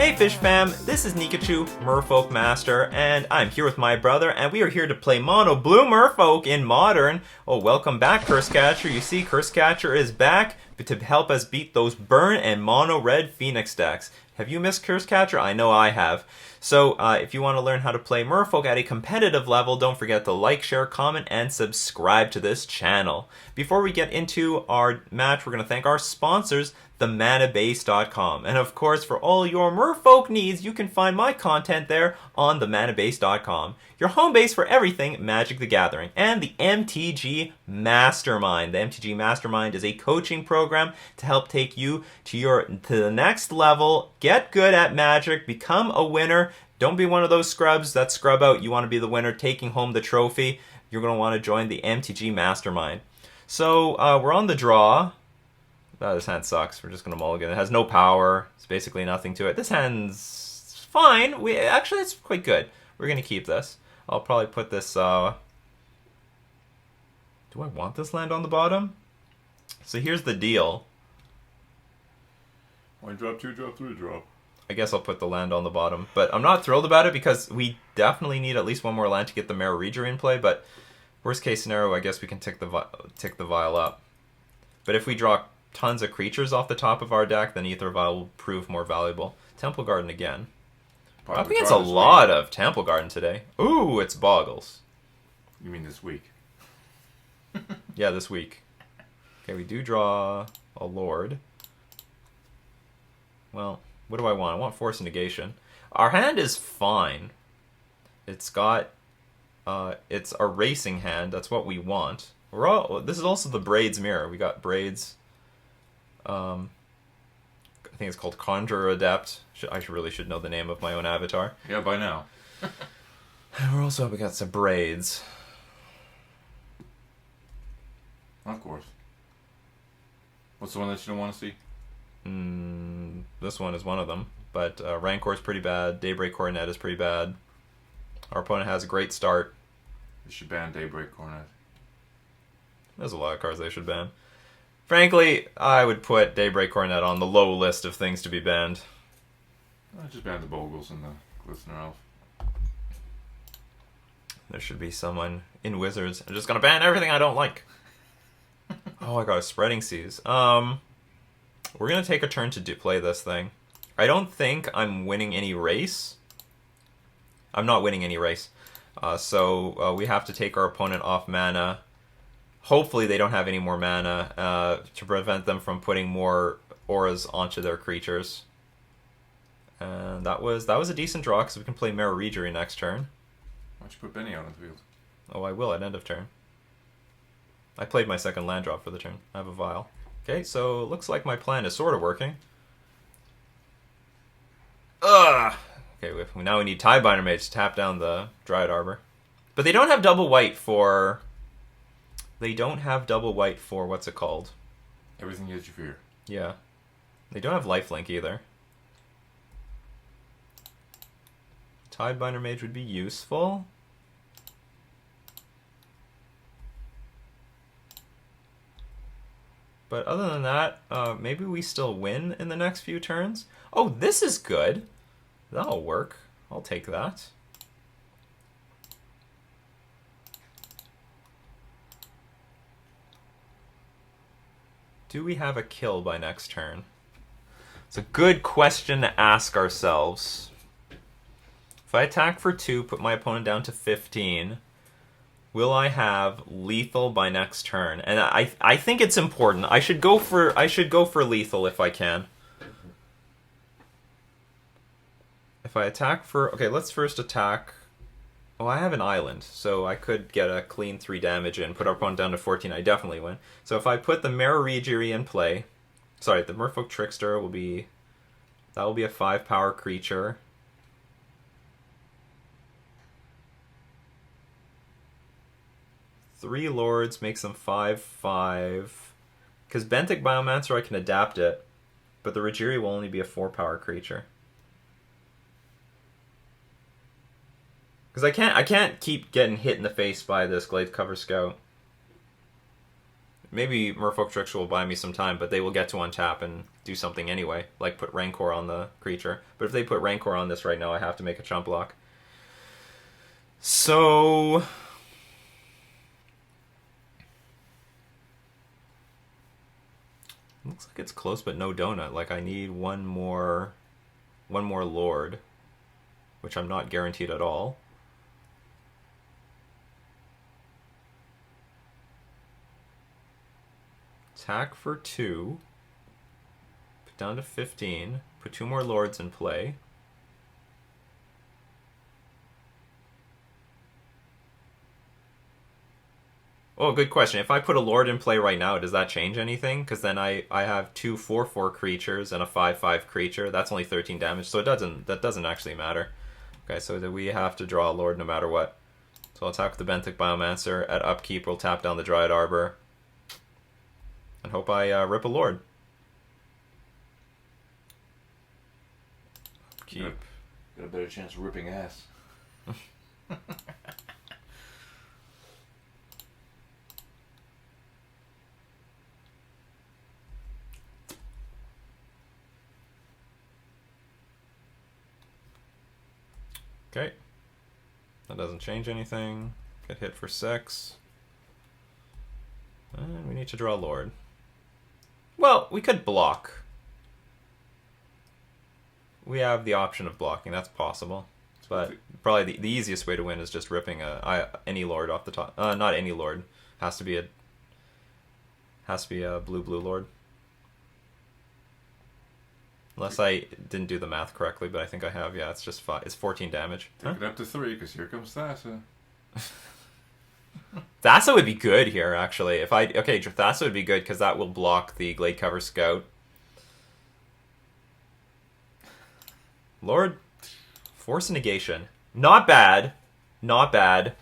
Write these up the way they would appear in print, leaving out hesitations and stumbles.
Hey Fish Fam, this is Nikachu, Merfolk Master, and I'm here with my brother, and we are here to play Mono Blue Merfolk in Modern. Oh, welcome back, Curse Catcher. You see, Curse Catcher is back to help us beat those Burn and Mono Red Phoenix decks. Have you missed Curse Catcher? I know I have. So, if you want to learn how to play Merfolk at a competitive level, don't forget to like, share, comment, and subscribe to this channel. Before we get into our match, we're going to thank our sponsors, themanabase.com. And of course, for all your Merfolk needs, you can find my content there on themanabase.com. Your home base for everything Magic the Gathering. And the MTG Mastermind. The MTG Mastermind is a coaching program to help take you to the next level. Get good at Magic, become a winner. Don't be one of those scrubs that scrub out. You want to be the winner taking home the trophy. You're going to want to join the MTG Mastermind. So, we're on the draw. Oh, this hand sucks. We're just going to mulligan. It has no power. It's basically nothing to it. This hand's fine. Actually, it's quite good. We're going to keep this. I'll probably put this... Do I want this land on the bottom? So here's the deal. Why drop 2, drop 3, drop? I guess I'll put the land on the bottom. But I'm not thrilled about it because we definitely need at least one more land to get the Mara Reader in play. But worst case scenario, I guess we can tick the vial up. But if we draw tons of creatures off the top of our deck, then Aether Vial will prove more valuable. Temple Garden again. I think it's a lot of Temple Garden today. Ooh, it's Bogles. You mean this week? Yeah, this week. Okay, we do draw a Lord. Well, what do I want? I want Force Negation. Our hand is fine. It's got... it's a racing hand. That's what we want. This is also the Braids Mirror. We got Braids... I think it's called Conjure Adept. I really should know the name of my own avatar. Yeah, by now. And we're also up against some Braids. Of course. What's the one that you don't want to see? This one is one of them. But Rancor is pretty bad. Daybreak Coronet is pretty bad. Our opponent has a great start. They should ban Daybreak Coronet. There's a lot of cards they should ban. Frankly, I would put Daybreak Coronet on the low list of things to be banned. I just banned the Bogles and the Glistener Elf. There should be someone in Wizards. I'm just gonna ban everything I don't like. Oh, I got a Spreading Seas. We're gonna take a turn to play this thing. I don't think I'm winning any race. I'm not winning any race. So we have to take our opponent off mana. Hopefully they don't have any more mana to prevent them from putting more auras onto their creatures. And that was a decent draw because we can play Mara Reagery next turn. Why don't you put Benny out on the field? Oh, I will at end of turn. I played my second land drop for the turn. I have a Vial. Okay, so it looks like my plan is sort of working. Ugh! Okay, now we need Tidebinder Mage to tap down the Dryad Arbor. But they don't have double white for... They don't have double white for, what's it called? Everything Gives You Fear. Yeah. They don't have lifelink either. Tidebinder Mage would be useful. But other than that, maybe we still win in the next few turns. Oh, this is good. That'll work. I'll take that. Do we have a kill by next turn? It's a good question to ask ourselves. If I attack for 2, put my opponent down to 15, will I have lethal by next turn? And I think it's important. I should go for lethal if I can. If I attack for... Okay, let's first attack... Oh, I have an island, so I could get a clean 3 damage in, put our opponent down to 14, I definitely win. So if I put the Mara Reagery in play... Sorry, the Merfolk Trickster will be... That will be a 5 power creature. Three Lords makes them 5/5. Because Benthic Biomancer, I can adapt it, but the Reagery will only be a 4 power creature. Because I can't keep getting hit in the face by this Glade Cover Scout. maybe Merfolk Tricks will buy me some time, but they will get to untap and do something anyway, like put Rancor on the creature. But if they put Rancor on this right now, I have to make a chump block. So looks like it's close, but no donut. Like I need one more Lord, which I'm not guaranteed at all. Attack for 2. Put down to 15. Put 2 more Lords in play. Oh, good question. If I put a Lord in play right now, does that change anything? Because then I have 2 4/4 creatures and a 5/5 creature. That's only 13 damage, so that doesn't actually matter. Okay, so we have to draw a Lord no matter what. So I'll attack with the Benthic Biomancer. At upkeep, we'll tap down the Dryad Arbor. And hope I rip a Lord. Keep. Got a better chance of ripping ass. Okay. That doesn't change anything. Get hit for 6. And we need to draw a Lord. Well, we could block. We have the option of blocking. That's possible. But probably the easiest way to win is just ripping any Lord off the top. Not any Lord. Has to be a blue Lord. Unless I didn't do the math correctly, but I think I have. Yeah, it's just 5. It's 14 damage. Take it up to 3, because here comes Thassa. Thassa would be good here, actually. Okay, Thassa would be good because that will block the Gladecover Scout. Lord, Force Negation. Not bad. Not bad.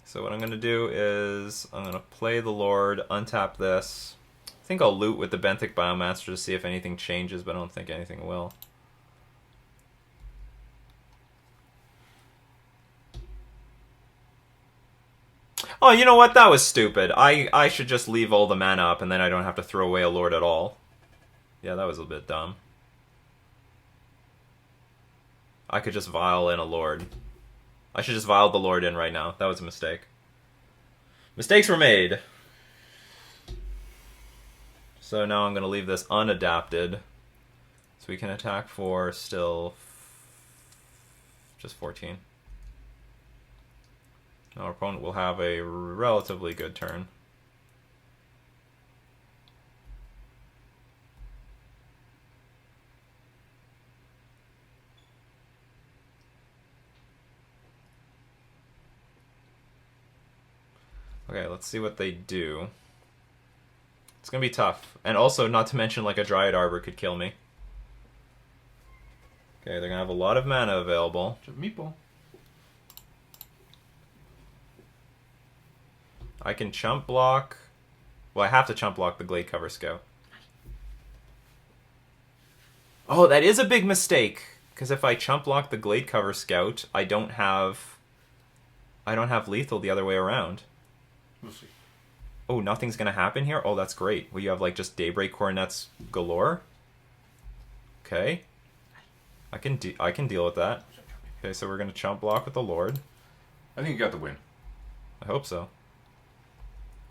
So what I'm going to do is I'm going to play the Lord, untap this. I think I'll loot with the Benthic Biomaster to see if anything changes, but I don't think anything will. Oh, you know what? That was stupid. I should just leave all the mana up and then I don't have to throw away a Lord at all. Yeah, that was a bit dumb. I could just vial in a Lord. I should just vial the Lord in right now. That was a mistake. Mistakes were made. So now I'm going to leave this unadapted. So we can attack for still just 14. Now our opponent will have a relatively good turn. Okay, let's see what they do. It's gonna be tough. And also, not to mention, like, a Dryad Arbor could kill me. Okay, they're gonna have a lot of mana available. Meatball. I can chump block. Well, I have to chump block the Gladecover Scout. Oh, that is a big mistake. Because if I chump block the Gladecover Scout, I don't have lethal the other way around. We'll see. Oh, nothing's gonna happen here? Oh, that's great. Well, you have like just Daybreak Coronets galore. Okay. I can deal with that. Okay, so we're gonna chump block with the Lord. I think you got the win. I hope so.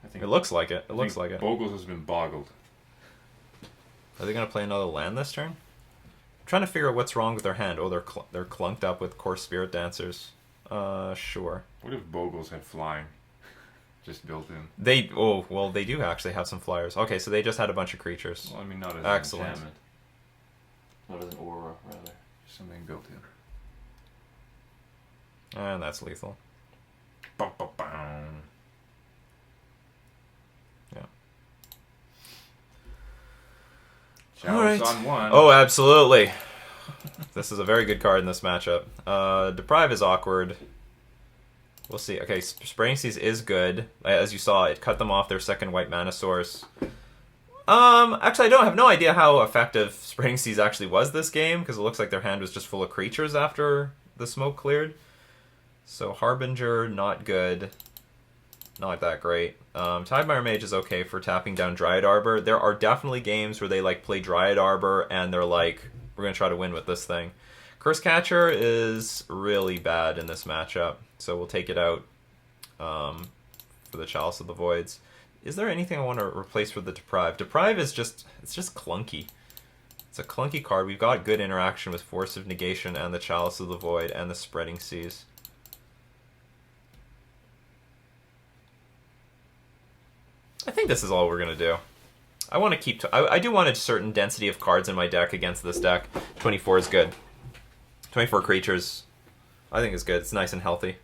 I think It looks like it. It looks like it. Bogles has been boggled. Are they gonna play another land this turn? I'm trying to figure out what's wrong with their hand. Oh, they're clunked up with Coarse Spirit Dancers. Sure. What if Bogles had flying? Just built in. They do actually have some flyers. Okay, so they just had a bunch of creatures. Well, I mean, not as Excellent. an enchantment. Not as an aura, rather. Just something built in. And that's lethal. Bum, bum, bum. Yeah. Chalice on one. Oh, absolutely. This is a very good card in this matchup. Deprive is awkward. We'll see. Okay, Spraying Seas is good. As you saw, it cut them off their second white mana source. Actually, I don't have no idea how effective Spraying Seas actually was this game, because it looks like their hand was just full of creatures after the smoke cleared. So Harbinger, not good. Not that great. Tidemire Mage is okay for tapping down Dryad Arbor. There are definitely games where they like play Dryad Arbor and they're like, we're going to try to win with this thing. Curse Catcher is really bad in this matchup, so we'll take it out for the Chalice of the Voids. Is there anything I want to replace with the Deprive? Deprive is just, it's just clunky. It's a clunky card. We've got good interaction with Force of Negation and the Chalice of the Void and the Spreading Seas. I think this is all we're going to do. I want to keep... I do want a certain density of cards in my deck against this deck. 24 is good. 24 creatures, I think is good. It's nice and healthy.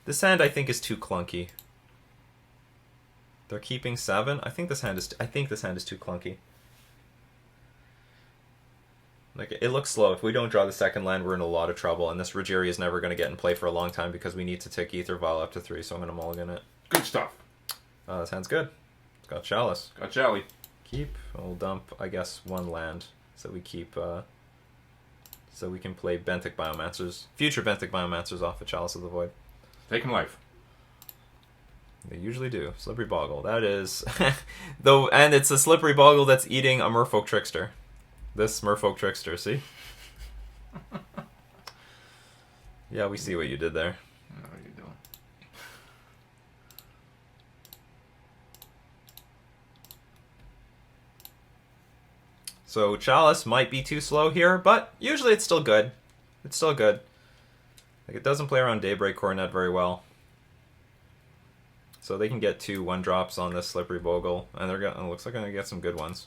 This hand, I think, is too clunky. They're keeping 7. I think this hand is too clunky. Like, it looks slow. If we don't draw the second land, we're in a lot of trouble, and this Rajiri is never going to get in play for a long time because we need to take Aether Vial up to 3, so I'm going to mulligan it. Good stuff. This hand's good. It's got Chalice. Got Chalice. Keep. We'll dump, I guess, 1 land, so we keep, so we can play Benthic Biomancers, future Benthic Biomancers off of Chalice of the Void. Taking life. They usually do. Slippery Boggle. That is, though, and it's a Slippery Boggle that's eating a Merfolk Trickster. This Merfolk Trickster, see? Yeah, we see what you did there. What are you doing? So Chalice might be too slow here, but usually it's still good. It's still good. Like, it doesn't play around Daybreak Coronet very well. So they can get 2 1-drops on this Slippery Bogle, and they're gonna, it looks like they're going to get some good ones.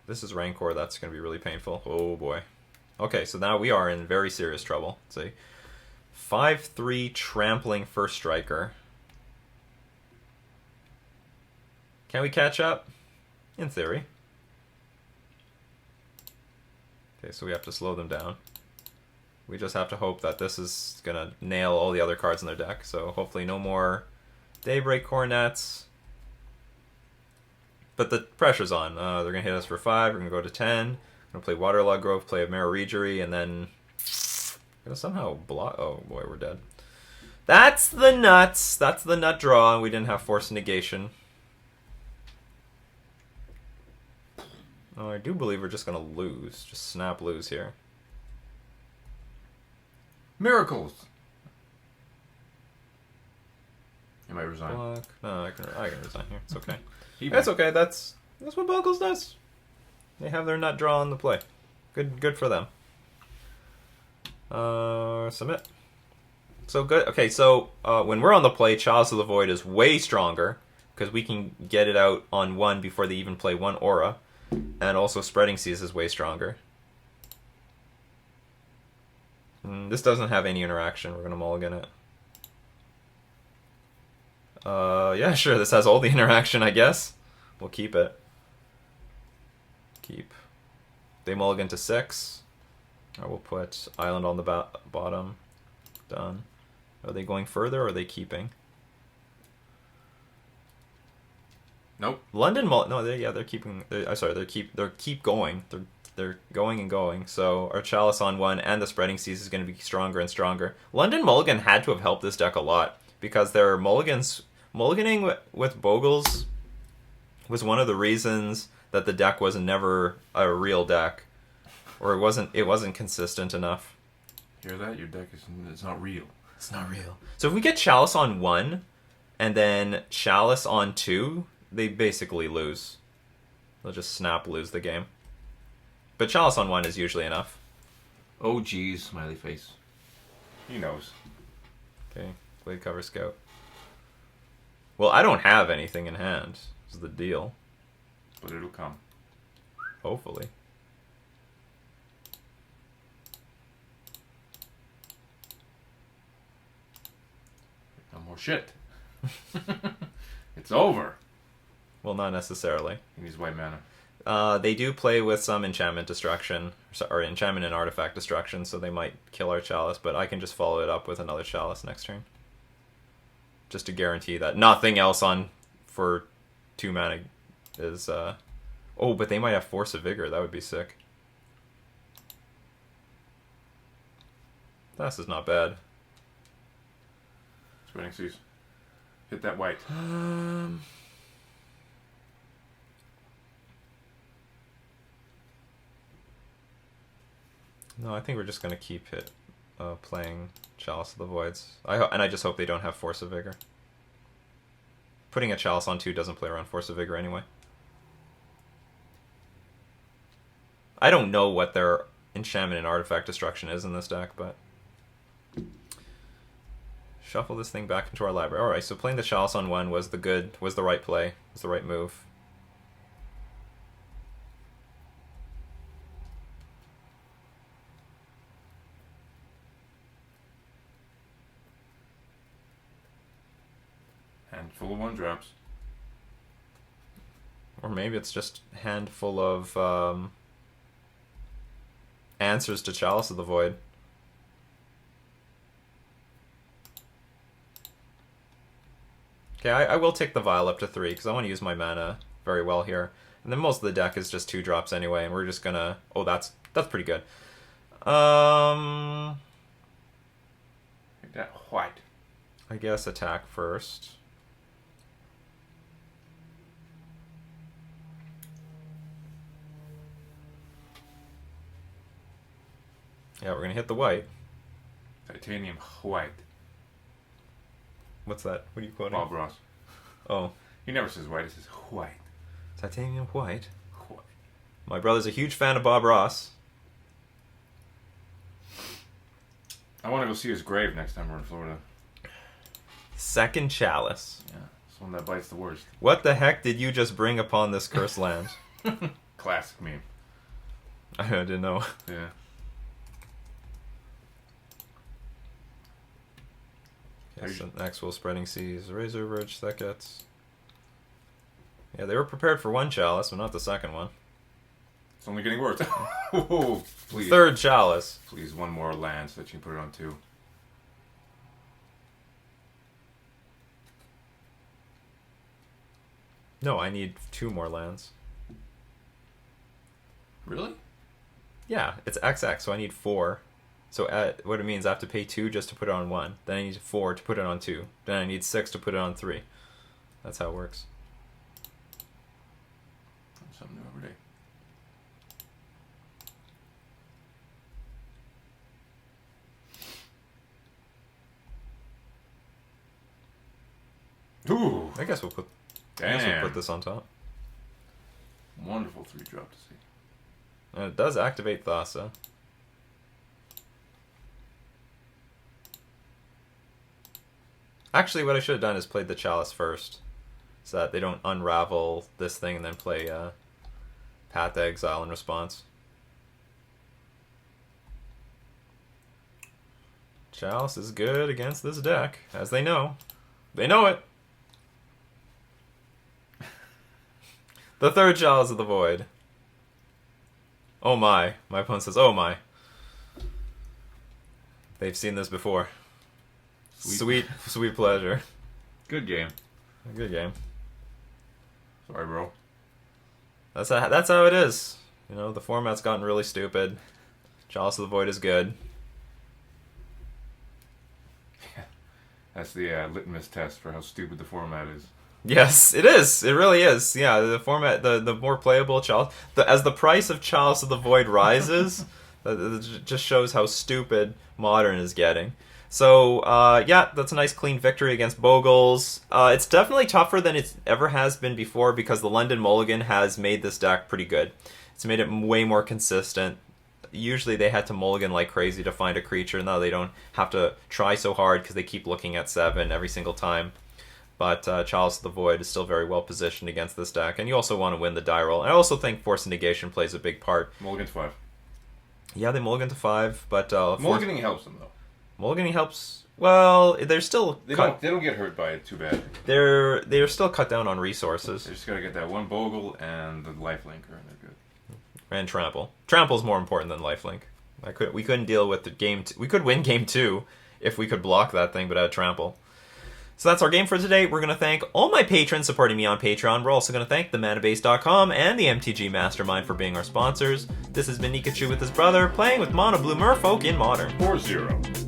This is Rancor, that's going to be really painful. Oh boy. Okay, so now we are in very serious trouble. It's a 5/3 trampling first striker. Can we catch up? In theory. Okay, so we have to slow them down. We just have to hope that this is going to nail all the other cards in their deck. So hopefully no more Daybreak Cornets. But the pressure's on. They're going to hit us for 5. We're going to go to 10. We're going to play Waterlog Grove, play a Maririgery, and then... Gonna somehow block... Oh boy, we're dead. That's the nuts! That's the nut draw, and we didn't have Force Negation. Oh, I do believe we're just going to lose. Just snap lose here. Miracles! You might resign. Block. No, I can resign here. It's okay. Even. That's okay. That's what Bogles does. They have their nut draw on the play. Good for them. Submit. So good. Okay, so when we're on the play, Chalice of the Void is way stronger because we can get it out on 1 before they even play 1 aura, and also Spreading Seas is way stronger. This doesn't have any interaction. We're gonna mulligan it. Yeah, sure. This has all the interaction, I guess. We'll keep it. Keep. They mulligan to 6. Or we'll put Island on the bottom. Done. Are they going further or are they keeping? Nope. London no, they're keeping. They're keep going. They're going and going. So our Chalice on 1 and the Spreading Seas is going to be stronger and stronger. London Mulligan had to have helped this deck a lot because their mulliganing with Bogles was one of the reasons that the deck was never a real deck, or it wasn't consistent enough. Hear that? Your deck it's not real. It's not real. So if we get Chalice on 1 and then Chalice on 2, they basically lose. They'll just snap lose the game. But Chalice on 1 is usually enough. Oh geez, smiley face. He knows. Okay, Blade Cover Scout. Well, I don't have anything in hand. This is the deal. But it'll come. Hopefully. No more shit. It's over. Well, not necessarily. He needs white mana. They do play with some enchantment destruction, or enchantment and artifact destruction, so they might kill our Chalice, but I can just follow it up with another Chalice next turn. Just to guarantee that nothing else on for 2 mana is... Oh, but they might have Force of Vigor. That would be sick. This is not bad. Spreading Seas. Hit that white. No, I think we're just going to keep playing Chalice of the Voids. And I just hope they don't have Force of Vigor. Putting a Chalice on 2 doesn't play around Force of Vigor anyway. I don't know what their enchantment and artifact destruction is in this deck, but... Shuffle this thing back into our library. Alright, so playing the Chalice on 1 was the right play. Was the right move. Handful of 1-drops. Or maybe it's just a handful of answers to Chalice of the Void. Okay, I will take the Vial up to 3, because I want to use my mana very well here. And then most of the deck is just 2 drops anyway, and we're just gonna... Oh, that's pretty good. Hit that white. I guess attack first. Yeah, we're gonna hit the white. Titanium white. What's that? What are you quoting? Bob Ross. Oh. He never says white, he says white. Titanium white. White. My brother's a huge fan of Bob Ross. I want to go see his grave next time we're in Florida. Second Chalice. Yeah, it's one that bites the worst. What the heck did you just bring upon this cursed land? Classic meme. I didn't know. Yeah. Okay, so next we'll Spreading Seas, Razor Bridge, Thickets. Yeah, they were prepared for 1 Chalice, but not the second one. It's only getting worse. Oh, please. Third Chalice. Please, 1 more land so that you can put it on 2. No, I need 2 more lands. Really? Yeah, it's XX, so I need 4. So what it means, I have to pay 2 just to put it on 1. Then I need 4 to put it on 2. Then I need 6 to put it on 3. That's how it works. Something new every day. Ooh. I guess we'll put this on top. Wonderful 3-drop to see. And it does activate Thassa. Actually, what I should have done is played the Chalice first, so that they don't unravel this thing and then play Path to Exile in response. Chalice is good against this deck, as they know. They know it! The third Chalice of the Void. Oh my. My opponent says, oh my. They've seen this before. Sweet pleasure. Good game. Good game. Sorry, bro. That's how it is. You know, the format's gotten really stupid. Chalice of the Void is good. That's the litmus test for how stupid the format is. Yes, it is. It really is. Yeah, the format, the more playable Chalice, as the price of Chalice of the Void rises, it just shows how stupid Modern is getting. So, yeah, that's a nice clean victory against Bogles. It's definitely tougher than it ever has been before because the London Mulligan has made this deck pretty good. It's made it way more consistent. Usually they had to mulligan like crazy to find a creature. Now they don't have to try so hard because they keep looking at 7 every single time. But Chalice of the Void is still very well positioned against this deck. And you also want to win the die roll. I also think Force of Negation plays a big part. Mulligan to 5. Yeah, they mulligan to 5, but... Mulliganing helps them, though. Mulliganing helps. Well, they're still They don't get hurt by it too bad. They're still cut down on resources. They just gotta get that one Bogle and the lifelinker, and they're good. And trample. Trample's more important than lifelink. We couldn't deal with the game. We could win game 2 if we could block that thing, but I had trample. So that's our game for today. We're going to thank all my patrons supporting me on Patreon. We're also going to thank themanabase.com and the MTG Mastermind for being our sponsors. This has been Nikachu with his brother, playing with Mono Blue Merfolk in Modern. 4-0.